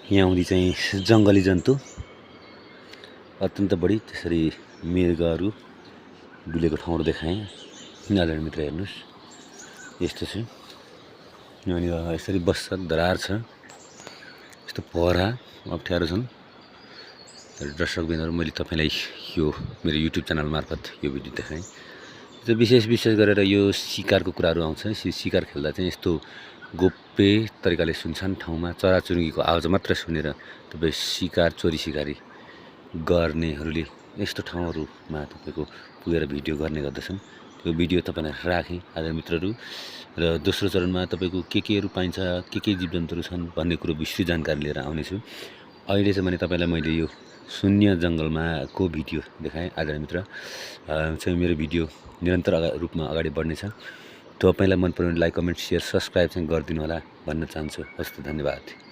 यहाँ आउँदी चाहिँ जङ्गली जन्तु अत्यन्त बढी, त्यसरी मृगहरू डुलेको ठाउँहरू देखाएँ। आदरणीय मित्र हेर्नुहोस्, यस्तो छ। यहाँनिर यसरी बस्छ, दरार छ, यस्तो पहरा अप्ठ्यारो छन्। तर दर्शकबिनहरू, मैले तपाईँलाई यो मेरो युट्युब च्यानल मार्फत यो भिडियो देखाएँ। विशेष गरेर यो शिकारको कुराहरू आउँछ। शिकार खेल्दा चाहिँ यस्तो गोप्य तरिकाले सुनसान ठाउँमा चराचुरुङ्गीको आवाज मात्र सुनेर तपाईँ चोरी सिकारी गर्नेहरूले यस्तो ठाउँहरूमा तपाईँको पुगेर भिडियो गर्ने गर्दछन्। त्यो भिडियो तपाईँलाई राखेँ आदरणीय मित्रहरू। र दोस्रो चरणमा तपाईँको केहरू पाइन्छ, के जीवजन्तुहरू छन् भन्ने कुरो विस्तृत जानकारी लिएर आउनेछु। अहिले चाहिँ मैले यो शून्य जङ्गलमा को भिडियो देखाएँ आदरणीय मित्र। चाहिँ मेरो भिडियो निरन्तर रूपमा अगाडि बढ्नेछ। तपाईँलाई मन पर्यो भने लाइक, कमेन्ट, सेयर, सब्सक्राइब चाहिँ गरिदिनु होला भन्न चाहन्छु। हस्त, धन्यवाद।